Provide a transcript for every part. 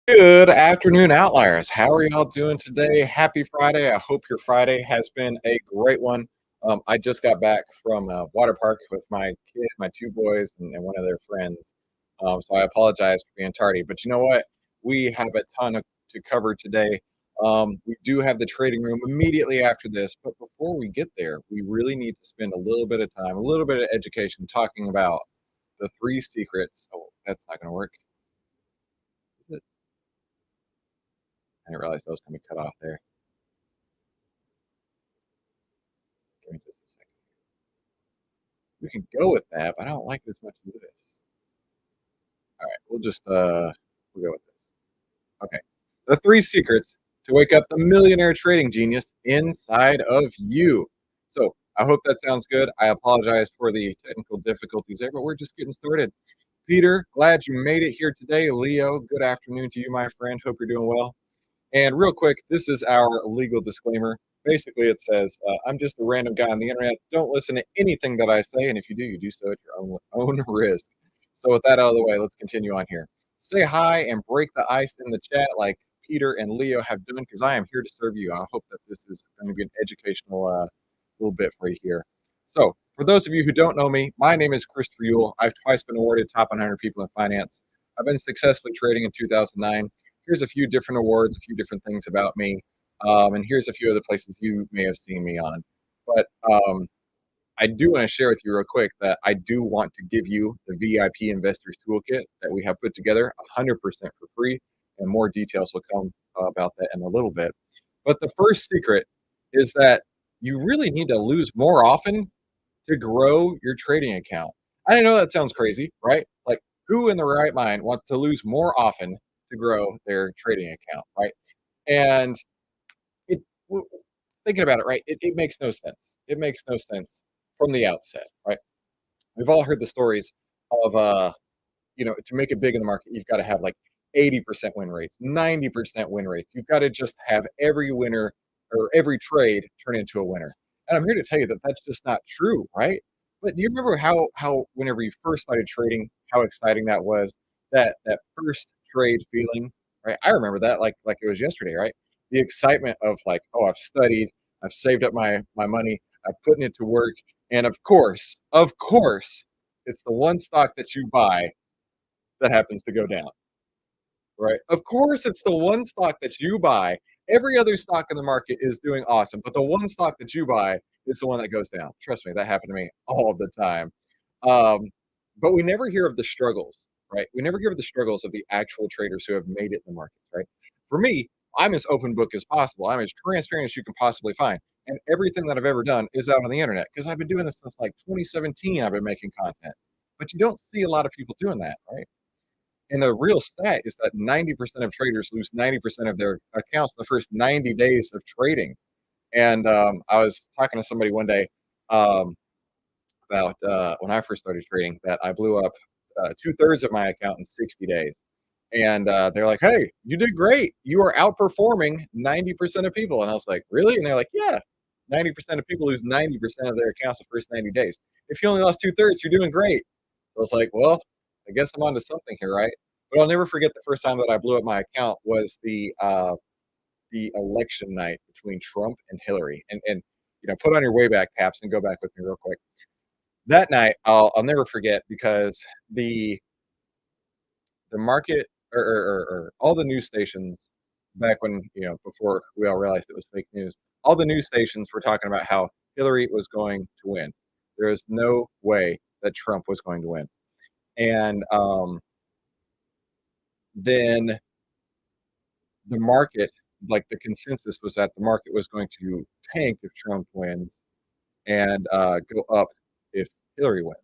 Good afternoon, Outliers. How are y'all doing today? Happy Friday. I hope your Friday has been a great one. I just got back from a water park with my two boys, and one of their friends. So I apologize for being tardy. But you know what? We have a ton to cover today. We do have the trading room immediately after this. But before we get there, we really need to spend a little bit of time, a little bit of education talking about the three secrets. Oh, that's not going to work. Is it? I didn't realize that was going to be cut off there. Give me just a second. We can go with that, but I don't like it as much as this. All right, we'll go with this. Okay. The three secrets to wake up the millionaire trading genius inside of you. So I hope that sounds good. I apologize for the technical difficulties there, but we're just getting started. Peter, glad you made it here today. Leo, good afternoon to you, my friend. Hope you're doing well. And real quick, this is our legal disclaimer. Basically, it says, I'm just a random guy on the internet. Don't listen to anything that I say. And if you do so at your own risk. So with that out of the way, let's continue on here. Say hi and break the ice in the chat like Peter and Leo have done, because I am here to serve you. I hope that this is going to be an educational little bit for you here. So for those of you who don't know me, my name is Christopher Yule. I've twice been awarded top 100 people in finance. I've been successfully trading in 2009. Here's a few different awards, a few different things about me, and here's a few other places you may have seen me on. But I do want to share with you real quick that I do want to give you the VIP Investors Toolkit that we have put together 100% for free, and more details will come about that in a little bit. But the first secret is that you really need to lose more often to grow your trading account. I know that sounds crazy, right? Like, who in the right mind wants to lose more often to grow their trading account, right? And it, thinking about it, right, it makes no sense. It makes no sense from the outset, right? We've all heard the stories of, to make it big in the market, you've got to have like 80% win rates, 90% win rates. You've got to just have every winner or every trade turn into a winner. And I'm here to tell you that that's just not true, right? But do you remember how whenever you first started trading, how exciting that was? That first trade feeling, right? I remember that like it was yesterday, right? The excitement of like, oh, I've studied, I've saved up my money, I've put it to work, and of course, it's the one stock that you buy that happens to go down, right? Of course, it's the one stock that you buy. Every other stock in the market is doing awesome, but the one stock that you buy is the one that goes down. Trust me, that happened to me all the time. Um, but we never hear of the struggles, right? We never hear of the struggles of the actual traders who have made it in the market, right? For me, I'm as open book as possible. I'm as transparent as you can possibly find. And everything that I've ever done is out on the internet because I've been doing this since like 2017. I've been making content, but you don't see a lot of people doing that, right? And the real stat is that 90% of traders lose 90% of their accounts the first 90 days of trading. And I was talking to somebody one day um, about when I first started trading that I blew up two-thirds of my account in 60 days. And they're like, hey, you did great. You are outperforming 90% of people. And I was like, really? And they're like, yeah, 90% of people lose 90% of their accounts the first 90 days. If you only lost two-thirds, you're doing great. I was like, well, I guess I'm onto something here, right? But I'll never forget the first time that I blew up my account was the election night between Trump and Hillary. And put on your Wayback Caps and go back with me real quick. That night, I'll never forget because the market or all the news stations back when before we all realized it was fake news, all the news stations were talking about how Hillary was going to win. There is no way that Trump was going to win. And then the market, like the consensus was that the market was going to tank if Trump wins and go up if Hillary wins.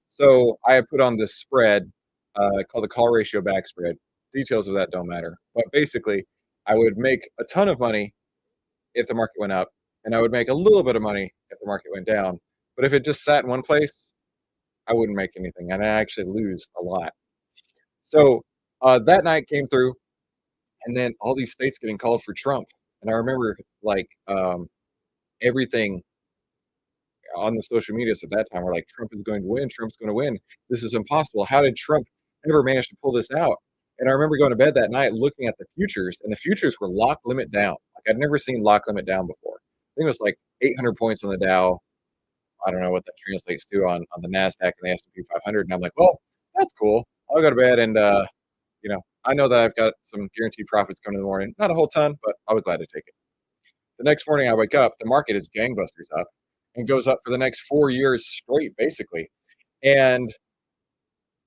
So I put on this spread called the call ratio back spread. Details of that don't matter. But basically, I would make a ton of money if the market went up, and I would make a little bit of money if the market went down. But if it just sat in one place, I wouldn't make anything, and I actually lose a lot. So that night came through, and then all these states getting called for Trump. And I remember like everything on the social medias at that time were like, Trump is going to win. Trump's going to win. This is impossible. How did Trump ever manage to pull this out? And I remember going to bed that night looking at the futures, and the futures were lock limit down. Like, I'd never seen lock limit down before. I think it was like 800 points on the Dow. I don't know what that translates to on the Nasdaq and the S&P 500. And I'm like, well, that's cool. I'll go to bed and I know that I've got some guaranteed profits coming in the morning. Not a whole ton, but I was glad to take it. The next morning I wake up, the market is gangbusters up and goes up for the next 4 years straight, basically. And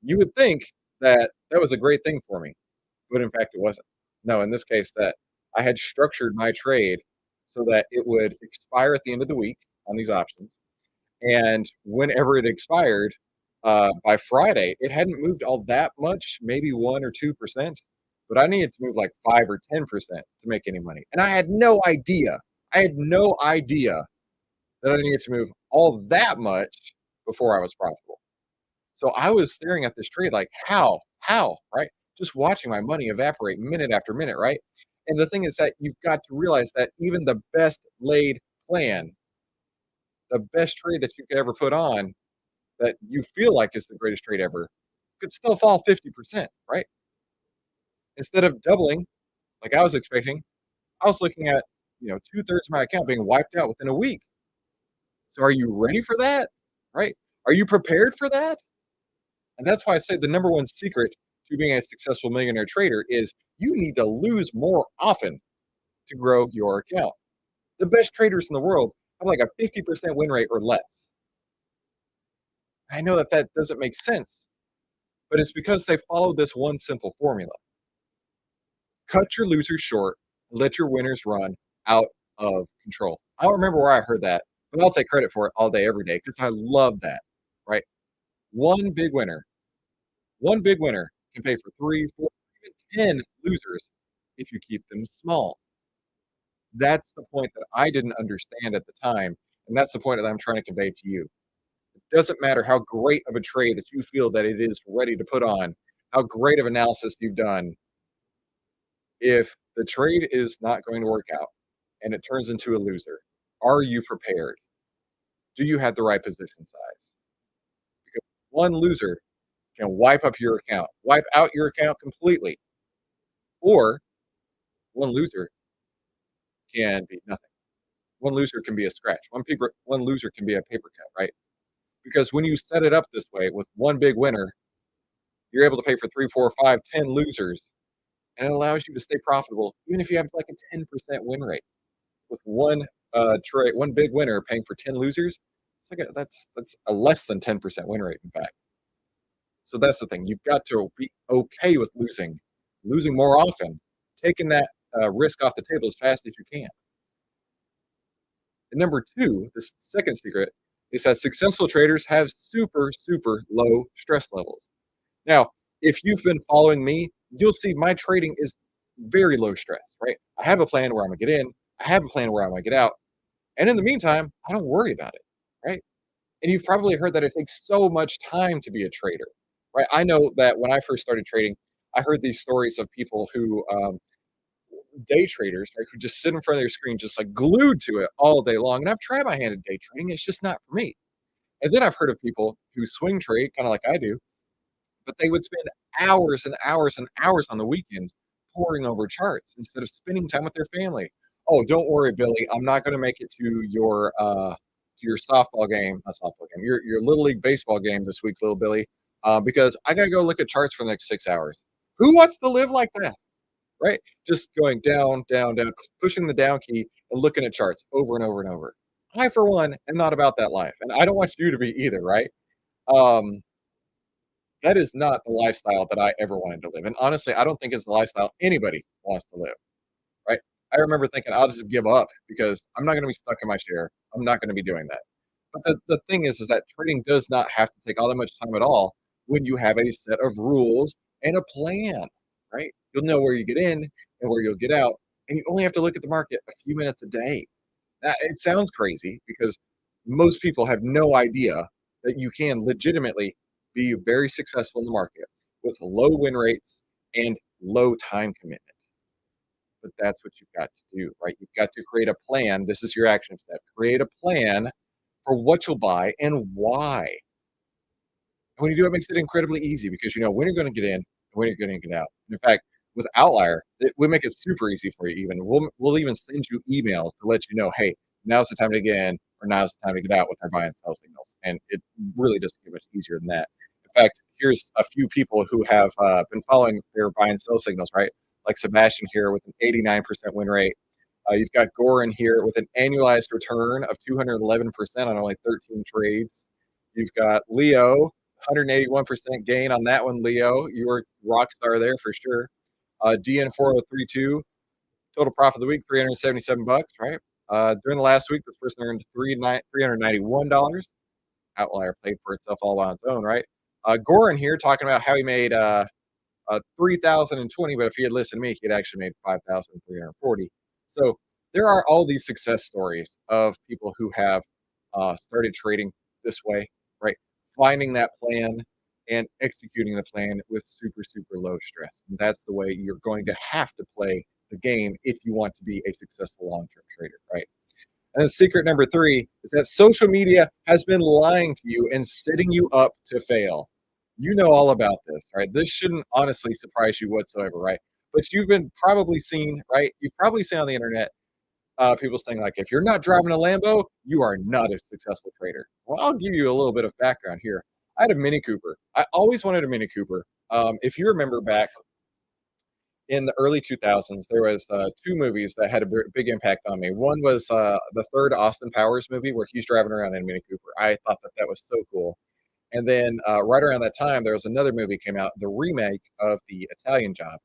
you would think that that was a great thing for me, but in fact, it wasn't. No, in this case, that I had structured my trade so that it would expire at the end of the week on these options. And whenever it expired, by Friday, it hadn't moved all that much, maybe 1 or 2%, but I needed to move like 5 or 10% to make any money. And I had no idea. I had no idea that I needed to move all that much before I was profitable. So I was staring at this trade like, how, right? Just watching my money evaporate minute after minute, right? And the thing is that you've got to realize that even the best laid plan, the best trade that you could ever put on that you feel like is the greatest trade ever could still fall 50%, right? Instead of doubling like I was expecting, I was looking at, 2/3 of my account being wiped out within a week. So are you ready for that? Right? Are you prepared for that? And that's why I say the number one secret to being a successful millionaire trader is you need to lose more often to grow your account. The best traders in the world have like a 50% win rate or less. I know that that doesn't make sense, but it's because they follow this one simple formula. Cut your losers short, let your winners run out of control. I don't remember where I heard that, but I'll take credit for it all day, every day, because I love that, right? One big winner, one big winner can pay for three, four, even 10 losers if you keep them small. That's the point that I didn't understand at the time. And that's the point that I'm trying to convey to you. It doesn't matter how great of a trade that you feel that it is ready to put on, how great of analysis you've done. If the trade is not going to work out and it turns into a loser, are you prepared? Do you have the right position size? Because one loser can wipe up your account, wipe out your account completely, or one loser can be nothing. One loser can be a scratch. One loser can be a paper cut, right? Because when you set it up this way with one big winner, you're able to pay for three, four, five, 10 losers, and it allows you to stay profitable, even if you have like a 10% win rate. With one trade, one big winner paying for 10 losers, it's like that's a less than 10% win rate, in fact. So that's the thing. You've got to be okay with losing more often, taking that risk off the table as fast as you can. And number two, the second secret is that successful traders have super, super low stress levels. Now, if you've been following me, you'll see my trading is very low stress, right? I have a plan where I'm gonna get in, I have a plan where I'm gonna get out. And in the meantime, I don't worry about it, right? And you've probably heard that it takes so much time to be a trader, right? I know that when I first started trading, I heard these stories of people who day traders, right, who just sit in front of their screen, just like glued to it all day long. And I've tried my hand at day trading; it's just not for me. And then I've heard of people who swing trade, kind of like I do, but they would spend hours and hours and hours on the weekends poring over charts instead of spending time with their family. Oh, don't worry, Billy. I'm not going to make it to your softball game, not softball game, your little league baseball game this week, little Billy, because I got to go look at charts for the next 6 hours. Who wants to live like that? Right? Just going down, down, down, pushing the down key and looking at charts over and over and over. I, for one, am not about that life, and I don't want you to be either. Right? Um, that is not the lifestyle that I ever wanted to live. And honestly, I don't think it's the lifestyle anybody wants to live, right? I remember thinking, I'll just give up because I'm not going to be stuck in my chair. I'm not going to be doing that. But the thing is that trading does not have to take all that much time at all when you have a set of rules and a plan, right? You'll know where you get in and where you'll get out. And you only have to look at the market a few minutes a day. Now, it sounds crazy because most people have no idea that you can legitimately be very successful in the market with low win rates and low time commitment. But that's what you've got to do, right? You've got to create a plan. This is your action step. Create a plan for what you'll buy and why. And when you do it, makes it incredibly easy because you know when you're going to get in and when you're gonna get out. In fact, with Outlier, we make it super easy for you even. We'll even send you emails to let you know, "Hey, now's the time to get in or now's the time to get out with our buy and sell signals." And it really doesn't get much easier than that. In fact, here's a few people who have, been following their buy and sell signals, right? Like Sebastian here with an 89% win rate. You've got Goran here with an annualized return of 211% on only 13 trades. You've got Leo, 181% gain on that one, Leo. You were rock star there for sure. DN4032, total profit of the week, 377 bucks, right? During the last week, this person earned $391. Outlier paid for itself all on its own, right? Goran here talking about how he made 3,020, but if he had listened to me, he'd actually made 5,340. So there are all these success stories of people who have started trading this way, right? Finding that plan and executing the plan with super, super low stress. And that's the way you're going to have to play the game if you want to be a successful long term trader, right? And then secret number three is that social media has been lying to you and setting you up to fail. You know all about this, right? This shouldn't honestly surprise you whatsoever, right? But you've been probably seen, right? You've probably seen on the internet people saying like, if you're not driving a Lambo, you are not a successful trader. Well, I'll give you a little bit of background here. I had a Mini Cooper. I always wanted a Mini Cooper. If you remember back in the early 2000s, there was two movies that had a big impact on me. One was the third Austin Powers movie where he's driving around in a Mini Cooper. I thought that that was so cool. And then right around that time, there was another movie came out, the remake of The Italian Job,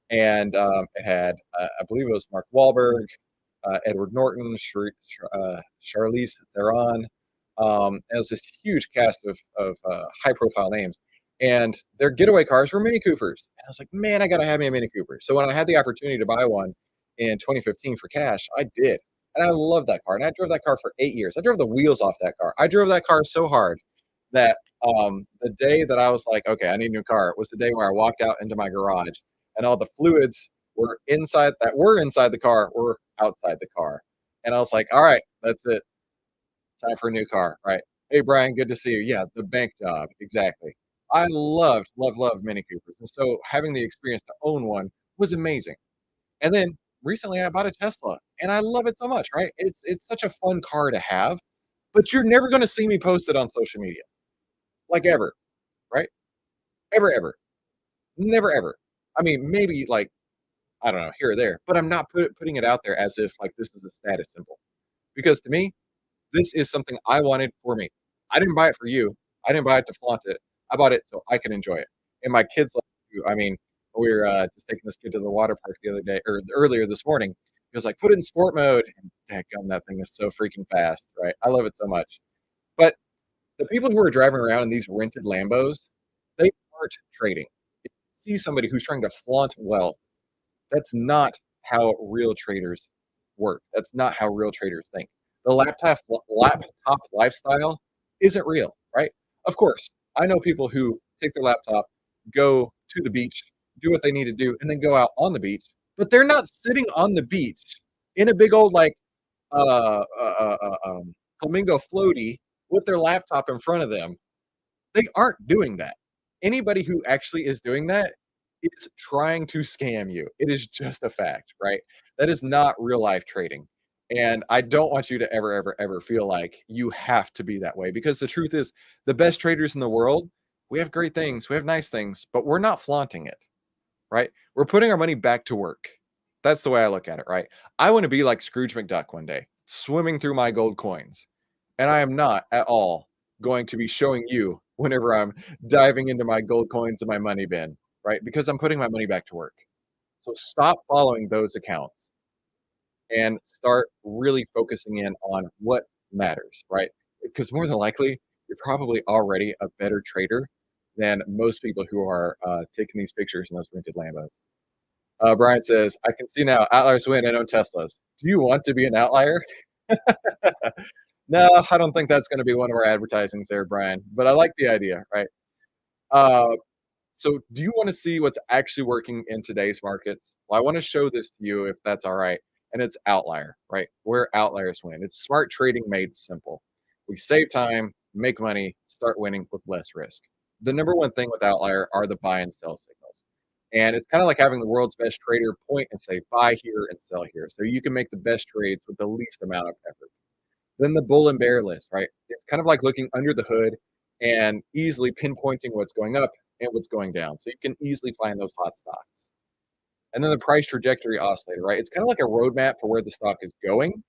and it had, I believe it was Mark Wahlberg, Edward Norton, Charlize Theron. It was this huge cast of high-profile names, and their getaway cars were Mini Coopers. And I was like, man, I gotta have me a Mini Cooper. So when I had the opportunity to buy one in 2015 for cash, I did, and I loved that car. And I drove that car for 8 years. I drove the wheels off that car. I drove that car so hard that the day that I was like, okay, I need a new car, was the day where I walked out into my garage and all the fluids were inside the car were outside the car. And I was like, all right, that's it. Time for a new car, right? Hey Brian, good to see you. Yeah, the bank job, exactly. I loved Mini Coopers. And so having the experience to own one was amazing. And then recently I bought a Tesla and I love it so much, right? It's such a fun car to have, but you're never gonna see me post it on social media. Like ever, right? Ever, ever. Never ever. I mean, maybe like, I don't know, here or there, but I'm not putting it out there as if like this is a status symbol. Because to me, this is something I wanted for me. I didn't buy it for you. I didn't buy it to flaunt it. I bought it so I can enjoy it. And my kids love it too. I mean, we were just taking this kid to the water park the other day or earlier this morning. He was like, put it in sport mode. And dadgum, that thing is so freaking fast, right? I love it so much. But the people who are driving around in these rented Lambos, they aren't trading. If you see somebody who's trying to flaunt wealth, that's not how real traders work. That's not how real traders think. The laptop lifestyle isn't real, right? Of course, I know people who take their laptop, go to the beach, do what they need to do, and then go out on the beach, but they're not sitting on the beach in a big old like flamingo floaty with their laptop in front of them. They aren't doing that. Anybody who actually is doing that is trying to scam you. It is just a fact, right? That is not real life trading. And I don't want you to ever, ever, ever feel like you have to be that way because the truth is, the best traders in the world, we have great things, we have nice things, but we're not flaunting it, right? We're putting our money back to work. That's the way I look at it, right? I want to be like Scrooge McDuck one day, swimming through my gold coins. And I am not at all going to be showing you whenever I'm diving into my gold coins and my money bin, right? Because I'm putting my money back to work. So stop following those accounts and start really focusing in on what matters, right? Because more than likely, you're probably already a better trader than most people who are taking these pictures in those rented Lambos. Brian says, I can see now outliers win. I know Teslas. Do you want to be an outlier? No, I don't think that's going to be one of our advertisings there, Brian. But I like the idea, right? Uh, so, do you want to see what's actually working in today's markets? Well, I want to show this to you if that's all right. And it's outlier, right? Where outliers win. It's smart trading made simple. We save time, make money, start winning with less risk. The number one thing with outlier are the buy and sell signals. And it's kind of like having the world's best trader point and say, buy here and sell here. So you can make the best trades with the least amount of effort. Then the bull and bear list, right? It's kind of like looking under the hood and easily pinpointing what's going up and what's going down. So you can easily find those hot stocks. And then the price trajectory oscillator, right? It's kind of like a roadmap for where the stock is going.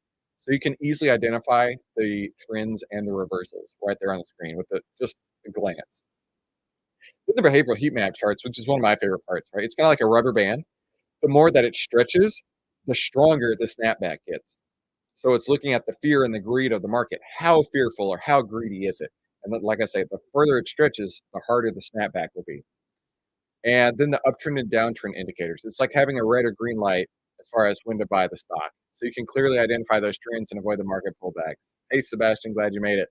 So you can easily identify the trends and the reversals right there on the screen with just a glance. With the behavioral heat map charts, which is one of my favorite parts, right? It's kind of like a rubber band. The more that it stretches, the stronger the snapback gets. So it's looking at the fear and the greed of the market. How fearful or how greedy is it? And like I say, the further it stretches, the harder the snapback will be. And then the uptrend and downtrend indicators. It's like having a red or green light as far as when to buy the stock. So you can clearly identify those trends and avoid the market pullbacks. Hey, Sebastian, glad you made it.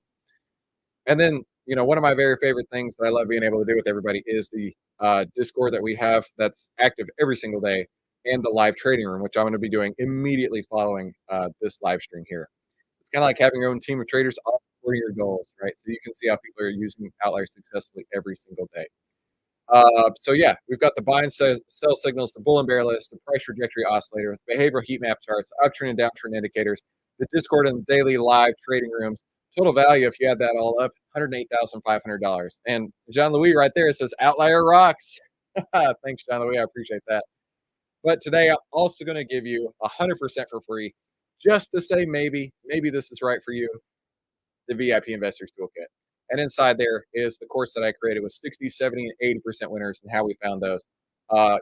And then, one of my very favorite things that I love being able to do with everybody is the Discord that we have that's active every single day, and the live trading room, which I'm going to be doing immediately following this live stream here. It's kind of like having your own team of traders all supporting your goals, right? So you can see how people are using Outlier successfully every single day. So yeah, we've got the buy and sell signals, the bull and bear list, the price trajectory oscillator, behavioral heat map charts, uptrend and downtrend indicators, the Discord and daily live trading rooms. Total value, if you add that all up, $108,500. And John Louis right there says Outlier rocks. Thanks, John Louis. I appreciate that. But today I'm also going to give you 100% for free, just to say maybe this is right for you, the VIP Investors Toolkit. And inside there is the course that I created with 60, 70, and 80% winners and how we found those.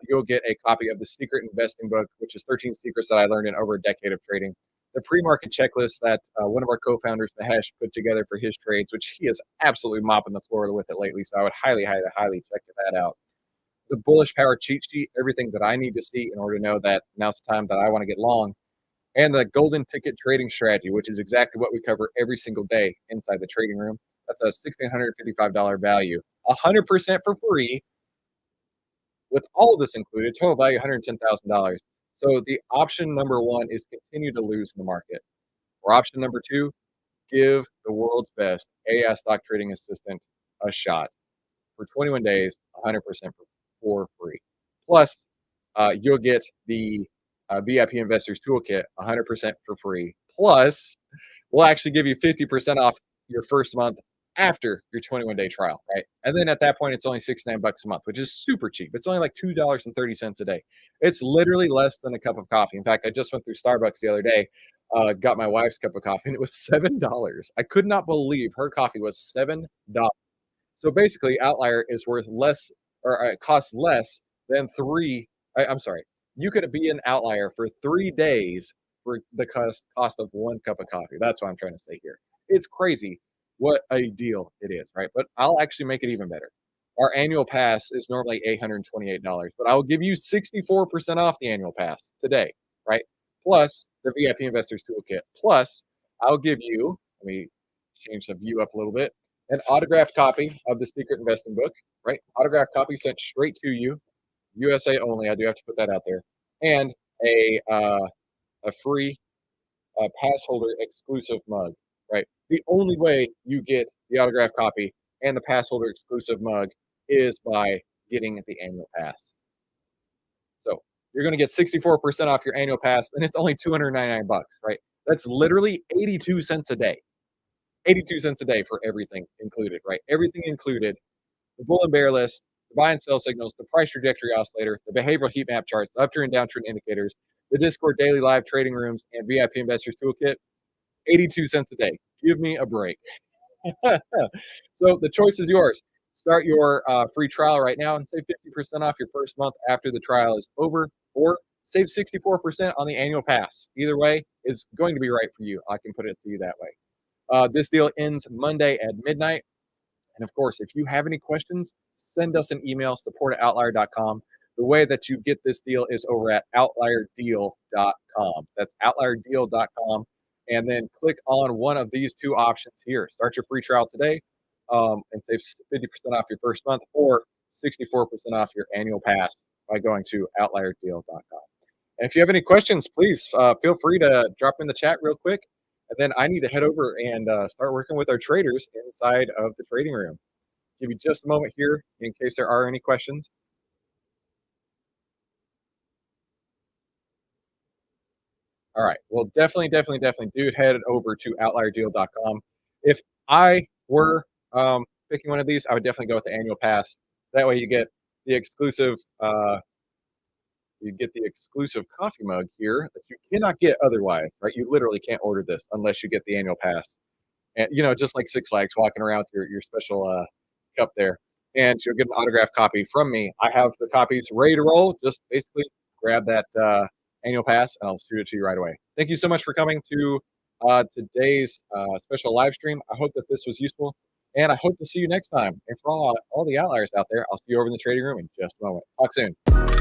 You'll get a copy of the Secret Investing Book, which is 13 secrets that I learned in over a decade of trading. The pre-market checklist that one of our co-founders, Mahesh, put together for his trades, which he is absolutely mopping the floor with it lately. So I would highly check that out. The bullish power cheat sheet, everything that I need to see in order to know that now's the time that I want to get long. And the golden ticket trading strategy, which is exactly what we cover every single day inside the trading room. That's a $1,655 value, 100% for free, with all of this included, total value $110,000. So the option number one is continue to lose in the market. Or option number two, give the world's best AI stock trading assistant a shot for 21 days, 100% for free. Plus, you'll get the VIP Investors Toolkit 100% for free. Plus, we'll actually give you 50% off your first month after your 21-day trial, right? And then at that point, it's only $69 a month, which is super cheap. It's only like $2.30 a day. It's literally less than a cup of coffee. In fact, I just went through Starbucks the other day, got my wife's cup of coffee, and it was $7. I could not believe her coffee was $7. So basically, Outlier is worth less, or it costs less than I'm sorry. You could be an Outlier for 3 days for the cost of one cup of coffee. That's what I'm trying to say here. It's crazy what a deal it is, right? But I'll actually make it even better. Our annual pass is normally $828, but I'll give you 64% off the annual pass today, right? Plus the VIP Investors Toolkit. Plus, I'll give you, let me change the view up a little bit, an autographed copy of the Secret Investing Book, right? Autographed copy sent straight to you, USA only. I do have to put that out there, and a free pass holder exclusive mug, right? The only way you get the autographed copy and the pass holder exclusive mug is by getting the annual pass. So you're going to get 64% off your annual pass, and it's only $299, right? That's literally 82 cents a day. 82 cents a day for everything included, right? Everything included, the bull and bear list, the buy and sell signals, the price trajectory oscillator, the behavioral heat map charts, the uptrend and downtrend indicators, the Discord daily live trading rooms, and VIP Investors Toolkit, 82 cents a day. Give me a break. So the choice is yours. Start your free trial right now and save 50% off your first month after the trial is over, or save 64% on the annual pass. Either way is going to be right for you. I can put it to you that way. This deal ends Monday at midnight. And of course, if you have any questions, send us an email, support@outlier.com. The way that you get this deal is over at outlierdeal.com. That's outlierdeal.com. And then click on one of these two options here. Start your free trial today and save 50% off your first month, or 64% off your annual pass by going to outlierdeal.com. And if you have any questions, please feel free to drop in the chat real quick. And then I need to head over and start working with our traders inside of the trading room. Give you just a moment here in case there are any questions. All right. Well, definitely do head over to outlierdeal.com. If I were picking one of these, I would definitely go with the annual pass. That way the exclusive uh, you get the exclusive coffee mug here that you cannot get otherwise, right? You literally can't order this unless you get the annual pass. And just like Six Flags, walking around with your special cup there, and you'll get an autographed copy from me. I have the copies ready to roll. Just basically grab that annual pass, and I'll shoot it to you right away. Thank you so much for coming to today's special live stream. I hope that this was useful, and I hope to see you next time. And for all the outliers out there, I'll see you over in the trading room in just a moment. Talk soon.